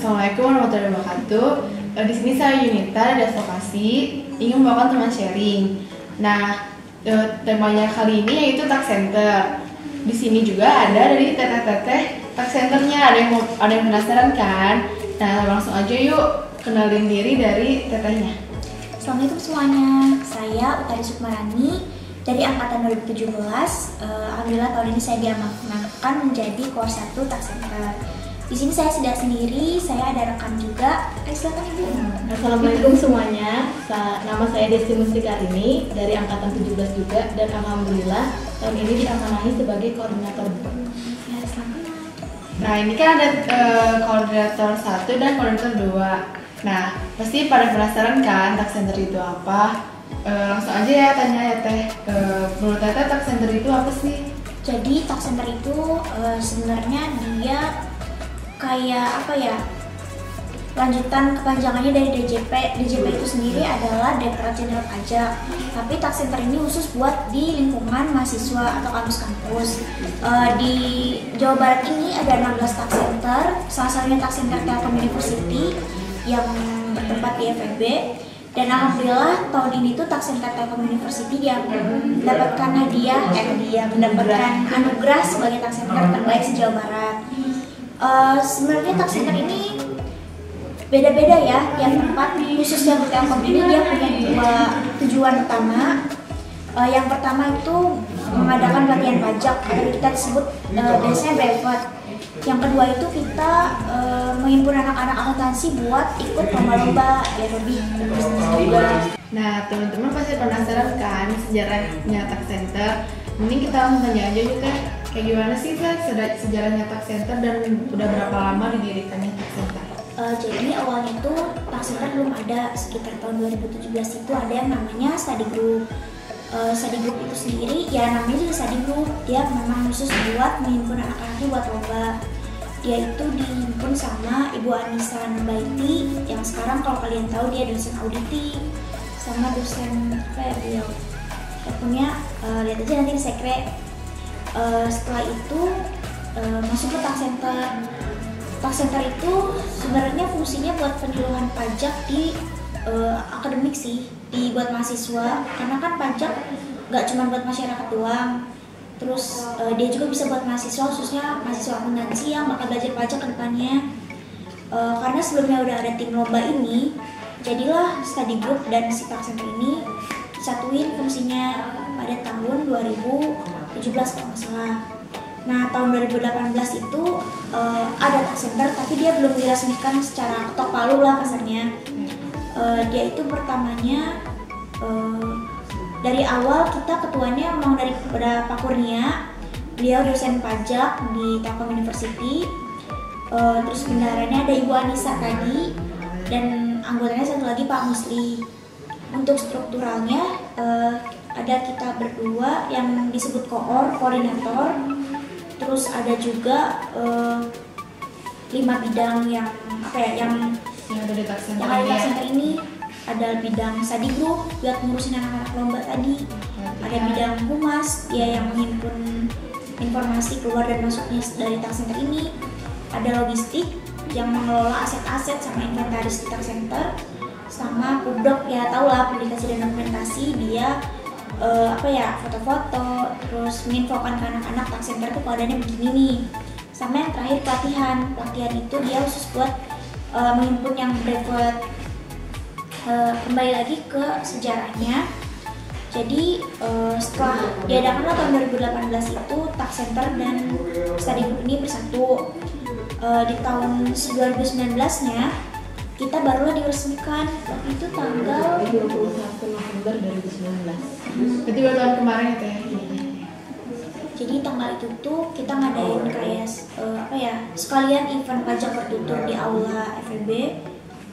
Assalamualaikum warahmatullahi wabarakatuh. Di sini saya Yunita dari advokasi ingin membawakan teman sharing. Nah, temanya kali ini yaitu tax center. Di sini juga ada dari teteh-teteh tax centernya. Ada yang penasaran kan? Nah, langsung aja yuk kenalin diri dari tetehnya. Assalamualaikum semuanya. Saya Utari Sukmarani dari angkatan 2017. Alhamdulillah tahun ini saya diamanahkan menjadi Core 1 tax center. Di sini saya tidak sendiri, saya ada rekan juga. Silakan Ibu. Assalamualaikum semuanya. Nama saya Desti Musrikarini dari angkatan 17 juga, dan alhamdulillah tahun ini diamanahi sebagai koordinator. Ya, selamat. Nah, ini kan ada koordinator 1 dan koordinator 2. Nah, pasti pada penasaran kan tax center itu apa? Langsung aja ya tanya ya Teh. Menurut Teteh tax center itu apa sih? Jadi tax center itu sebenarnya dia kayak apa ya, lanjutan kepanjangannya dari DJP. DJP itu sendiri adalah Direktorat Jenderal Pajak, tapi tax center ini khusus buat di lingkungan mahasiswa atau kampus-kampus. Di Jawa Barat ini ada 16 tax center, salah satunya tax center Telkom University yang bertempat di FEB. Dan alhamdulillah tahun ini tuh tax center Telkom University yang mendapatkan mendapatkan anugerah sebagai tax center terbaik se-Jawa Barat. Sebenarnya tax center ini beda-beda ya, yang tempat khususnya untuk Telkom ini dia punya dua tujuan utama. Yang pertama itu mengadakan pelatihan pajak atau kita sebut biasanya brevet. Yang kedua itu kita menghimpun anak-anak akuntansi buat ikut lomba-lomba ya lebih juga. Nah, teman-teman pasti penasaran kan sejarahnya tax center. Mending kita langsung tanya aja yuk Teh. Kayak gimana sih Teh sejarahnya tax center dan udah berapa lama didirikannya tax center? Jadi awalnya tuh tax center belum ada, sekitar tahun 2017 itu ada yang namanya study group. Study group itu sendiri ya namanya juga study group, dia memang khusus buat menghimpun anak-anaknya buat lomba. Dia itu dihimpun sama Ibu Anissa Nubaiti yang sekarang kalau kalian tahu dia dosen auditi sama dosen apa ya beliau. Pokoknya lihat aja nanti di sekre. Setelah itu masuk ke tax center. Tax center itu sebenarnya fungsinya buat penyuluhan pajak di akademik sih, dibuat mahasiswa, karena kan pajak nggak cuma buat masyarakat doang. Terus dia juga bisa buat mahasiswa, khususnya mahasiswa akuntansi yang bakal belajar pajak ke depannya. Karena sebelumnya udah ada tim lomba ini, jadilah study group dan si tax center ini disatuin fungsinya pada tahun 2017 kalau nggak salah. Nah, tahun 2018 itu ada tax center, tapi dia belum diresmikan secara ketok palu lah kasarnya. Dia itu pertamanya dari awal kita ketuanya memang dari Pak Kurnia, beliau dosen pajak di Telkom University. Terus bendaharanya ada Ibu Anissa tadi, dan anggotanya satu lagi Pak Musli. Untuk strukturalnya ada kita berdua yang disebut koordinator. Terus ada juga 5 bidang yang apa ya, yang ada di tax center yang ada di tax center ini. Ada bidang study group buat ngurusin anak-anak lomba tadi. Ada bidang humas ya yang menghimpun informasi keluar dan masuknya dari tax center ini. Ada logistik yang mengelola aset-aset sama inventaris di tax center. Sama pubdoc ya tau lah, publikasi dan dokumentasi, dia foto-foto, terus menginfokan ke anak-anak tax center tuh keadaannya begini nih. Sama yang terakhir pelatihan itu dia khusus buat menghimpun yang brevet. Kembali lagi ke sejarahnya. Jadi setelah diadakanlah tahun 2018 itu tax center dan study group ini bersatu. Di tahun 2019-nya kita barulah diresmikan, waktu itu tanggal 21 November 2019. Berarti baru tahun kemarin ya Teh? Jadi tanggal itu tuh kita ngadain kayak sekalian event pajak bertutur di aula FEB.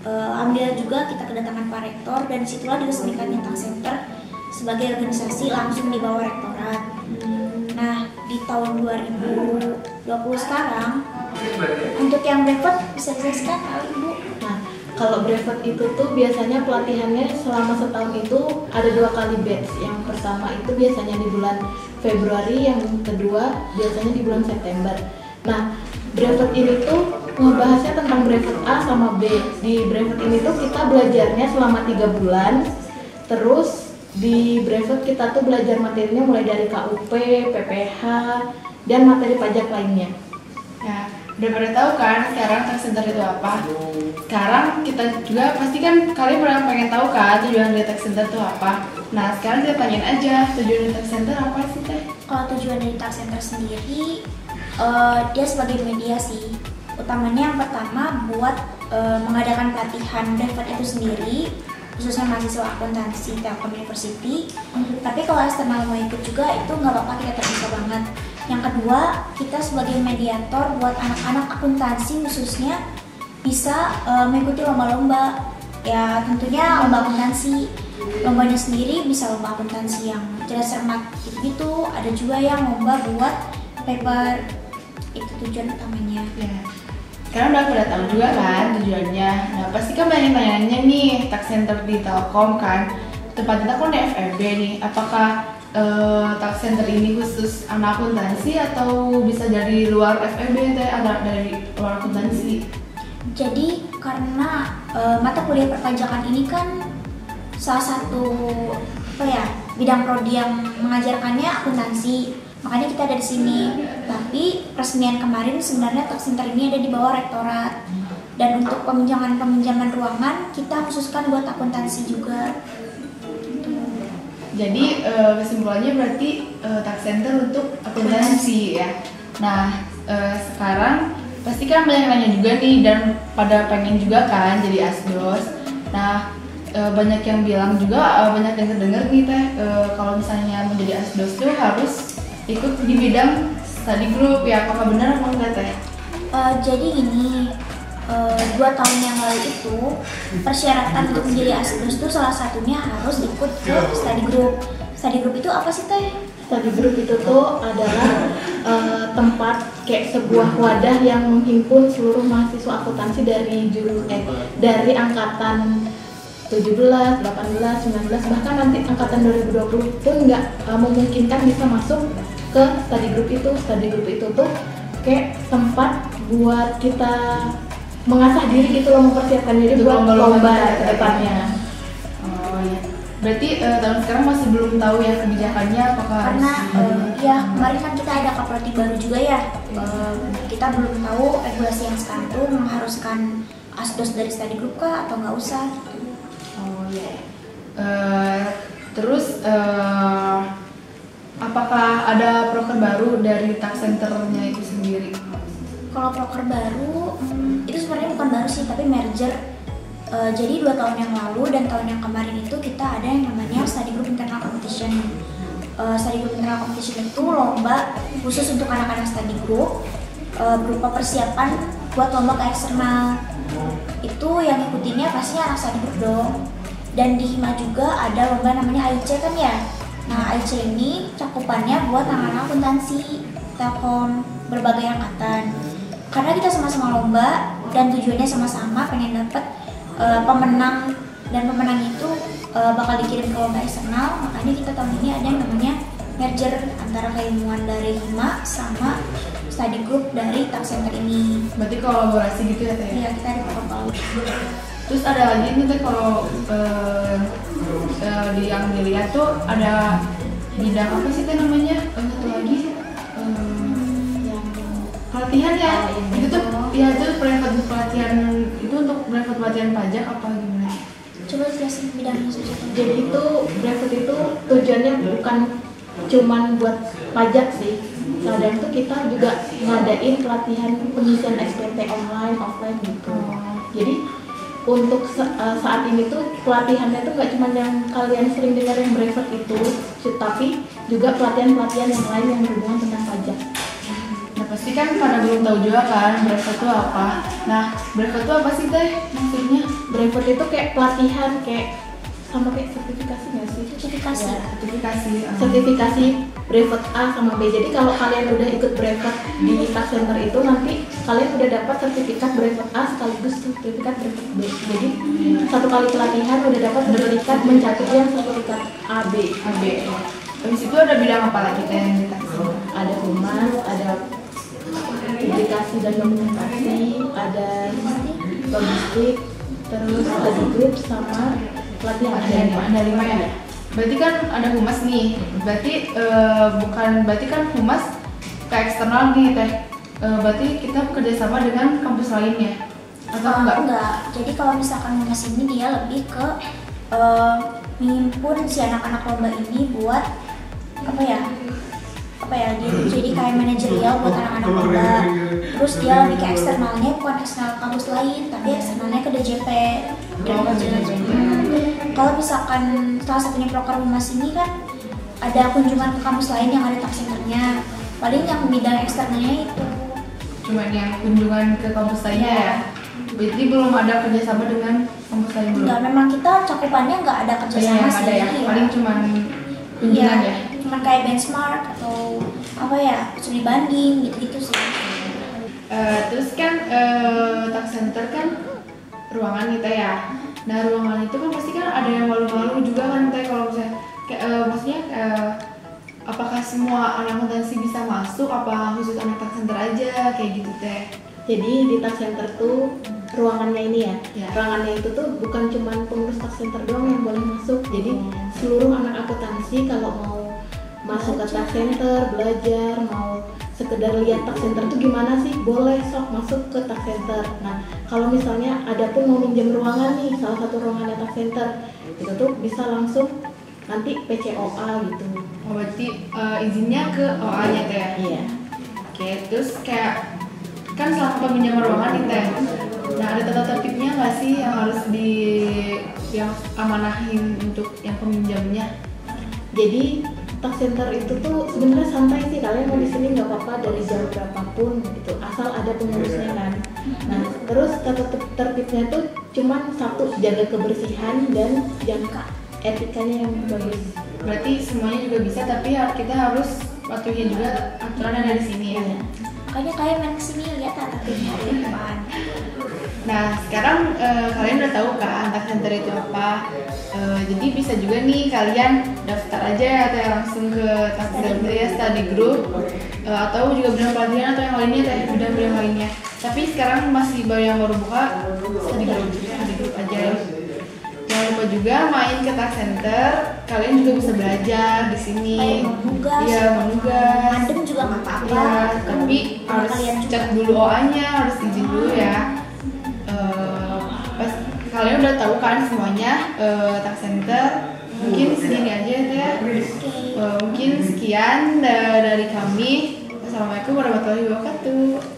Alhamdulillah juga kita kedatangan Pak Rektor, dan disitulah diresmikannya tax center sebagai organisasi langsung di bawah rektorat. Nah, di tahun 2020 sekarang untuk yang brevet bisa dijelaskan Ibu? Nah, kalau brevet itu tuh biasanya pelatihannya selama setahun itu ada 2 kali batch. Yang pertama itu biasanya di bulan Februari, yang kedua biasanya di bulan September. Nah, brevet ini tuh ngebahasnya tentang yang brevet A sama B. Di brevet ini tuh kita belajarnya selama 3 bulan. Terus di brevet kita tuh belajar materinya mulai dari KUP, PPH, dan materi pajak lainnya. Ya, udah pada tahu kan sekarang tax center itu apa? Sekarang kita juga pasti kan kalian pernah pengen tahu kan tujuan dari tax center itu apa? Nah, sekarang kita tanyain aja tujuan dari tax center apa sih Teh? Kalau tujuan dari tax center sendiri, dia sebagai media sih. Utamanya yang pertama buat mengadakan pelatihan brevet itu sendiri, khususnya mahasiswa akuntansi Telkom University. Tapi kalau eksternal mau ikut juga itu nggak apa-apa, kita terbuka banget. Yang kedua, kita sebagai mediator buat anak-anak akuntansi khususnya bisa mengikuti lomba-lomba. Ya tentunya lomba akuntansi. Lombanya sendiri bisa lomba akuntansi yang cerdas cermat gitu-gitu. Ada juga yang lomba buat paper. Itu tujuan utamanya. Ya. Sekarang udah pada tahu juga kan tujuannya. Nah, pasti kan banyak tanyanya nih tax center di Telkom kan. Tempat kita kan di FEB nih. Apakah tax center ini khusus anak akuntansi atau bisa dari luar FEB Teh, ada dari luar akuntansi? Jadi karena mata kuliah perpajakan ini kan salah satu bidang prodi yang mengajarkannya akuntansi, makanya kita ada di sini. Tapi resmian kemarin sebenarnya tax center ini ada di bawah rektorat, dan untuk peminjaman ruangan kita khususkan buat akuntansi juga. Jadi kesimpulannya berarti tax center untuk akuntansi ya. Nah, sekarang pasti kan banyak nanya juga nih dan pada pengen juga kan jadi asdos. Nah, banyak yang bilang juga, banyak yang terdengar nih Teh, kalau misalnya menjadi asdos tuh harus ikut di bidang study group ya. Apakah benar atau enggak Teh? Jadi gini, 2 tahun yang lalu itu persyaratan untuk menjadi asdos itu salah satunya harus ikut ke study group. Study group itu apa sih Teh? Study group itu tuh adalah tempat kayak sebuah wadah yang menghimpun seluruh mahasiswa akuntansi dari angkatan 17, 18, 19, bahkan nanti angkatan 2020 pun nggak memungkinkan bisa masuk ke study group itu. Study group itu tuh kayak tempat buat kita mengasah diri gitu loh, mempersiapkan diri buat lomba ke depannya. Oh iya. Berarti tahun sekarang masih belum tahu ya kebijakannya apakah Karena kemarin kan kita ada kaproti baru juga ya. Kita belum tahu regulasi yang sekarang tuh mengharuskan asdos dari study group kah atau nggak usah gitu. Oh iya. Terus apakah ada proker baru dari tax centernya itu sendiri? Kalau proker baru itu sebenarnya bukan baru sih, tapi merger. Jadi 2 tahun yang lalu dan tahun yang kemarin itu kita ada yang namanya study group internal competition. Study group internal competition itu lomba khusus untuk anak-anak study group, berupa persiapan buat lomba ke eksternal. Itu yang ikutinnya pastinya anak study group dong. Dan di HIMA juga ada lomba namanya AIC kan ya. Nah, AIC ini cakupannya buat anak-anak akuntansi Telkom berbagai angkatan. Karena kita sama-sama lomba dan tujuannya sama-sama pengen dapet pemenang, dan pemenang itu bakal dikirim ke lomba eksternal. Makanya kita tahun ini ada yang namanya merger antara keilmuan dari HIMA sama study group dari tax center ini. Berarti kolaborasi gitu ya Teh? Iya, kita ada kolaborasi. Terus ada lagi nih Teh, kalau yang dilihat tuh ada bidang apa sih Teh namanya? Satu lagi pelatihan ya. Itu tuh ya itu private pelatihan, itu untuk private pelatihan pajak apa gimana? Coba jelasin bidangnya saja. Jadi itu brevet itu tujuannya bukan cuman buat pajak sih. Kadang tuh kita juga ngadain pelatihan pengisian SPT online, offline gitu. Jadi untuk saat ini tuh pelatihannya tuh nggak cuma yang kalian sering dengar yang brevet itu, tapi juga pelatihan-pelatihan yang lain yang berhubungan tentang pajak. Nah pasti kan pada belum tahu juga kan brevet itu apa. Nah brevet itu apa sih Teh maksudnya? Brevet itu kayak pelatihan, kayak sama kayak sertifikasi nggak sih? Sertifikasi. Ya, Sertifikasi. sertifikasi brevet A sama B. Jadi kalau kalian udah ikut brevet di tax center itu, nanti kalian udah dapat sertifikat brevet A sekaligus sertifikat brevet B. Jadi satu kali pelatihan udah dapat sertifikat mencakup yang sertifikat AB. AB. Habis itu ada bidang apa lagi Teh yang di tax center? Ada humas, ada publikasi dan dokumentasi, ada logistik, terus study group sama pelatihan. Ada 5 ya. Berarti kan ada humas nih. Berarti berarti kan humas ke eksternal nih teh. Berarti kita bekerja sama dengan kampus lainnya atau enggak? Enggak. Jadi kalau misalkan humas ini dia lebih ke menghimpun si anak-anak lomba ini buat apa ya jadi kayak manajerial buat anak-anak lomba. Terus dia lebih ke eksternalnya bukan eksternal kampus lain tapi eksternalnya ke DJP. Kalau misalkan salah satunya proker humas ini kan ada kunjungan ke kampus lain yang ada tak centernya, paling yang bidang eksternalnya itu Cuman yang kunjungan ke kampus lainnya ya. Berarti belum ada kerjasama dengan kampus lain belum? enggak, memang kita cakupannya nggak ada kerjasama yang sih ada ya. Paling cuman kunjungan ya. Cuman kayak benchmark atau studi banding gitu sih. Terus kan tak center kan ruangan kita ya. Nah ruangan itu kan pasti kan ada yang malu-malu juga kan teh kalau misalnya maksudnya apakah semua anak akuntansi bisa masuk apa khusus anak tak center aja kayak gitu teh? Jadi di tax center tuh ruangannya ini ya. Ruangannya itu tuh bukan cuma pengurus tax center doang yang boleh masuk. Jadi seluruh anak akuntansi kalau mau masuk ke tax center, belajar, mau sekedar lihat tax center tuh gimana sih, boleh sok masuk ke tax center. Nah, kalau misalnya ada pun mau minjem ruangan nih, salah satu ruangannya tax center, itu tuh bisa langsung nanti PCOA gitu. Oh berarti izinnya ke OA-nya teh? Iya. Oke, terus kayak kan selama peminjaman ruangan nih teh. Nah ada tata tertibnya nggak sih yang harus yang amanahin untuk yang peminjamnya? Jadi tax center itu tuh sebenarnya santai sih, kalian mau di sini nggak apa-apa dari jam berapapun gitu, asal ada pengurusnya kan. Nah terus tata tertibnya tuh cuman satu, jaga kebersihan dan jaga etikanya yang bagus. Berarti semuanya juga bisa tapi kita harus patuhi juga aturan yang ada di sini ya. Makanya kayak main kesini lihat tertibnya di depan. Nah sekarang kalian udah tahu kan tax center itu apa. Jadi bisa juga nih kalian daftar aja atau langsung ke tax center ya, study group atau juga bidang pelatihan atau yang lainnya teh, bidang-bidang lainnya. Tapi sekarang masih yang baru buka study group aja ya. Jangan lupa juga main ke tax center, kalian juga bisa belajar di sini. Iya, menugas. Adem juga nggak apa-apa. Ya, tapi harus cek dulu OA-nya, harus izin dulu ya. Pas kalian udah tahu kan semuanya tax center. Mungkin segini aja ya. Mungkin sekian dari kami. Assalamualaikum warahmatullahi wabarakatuh.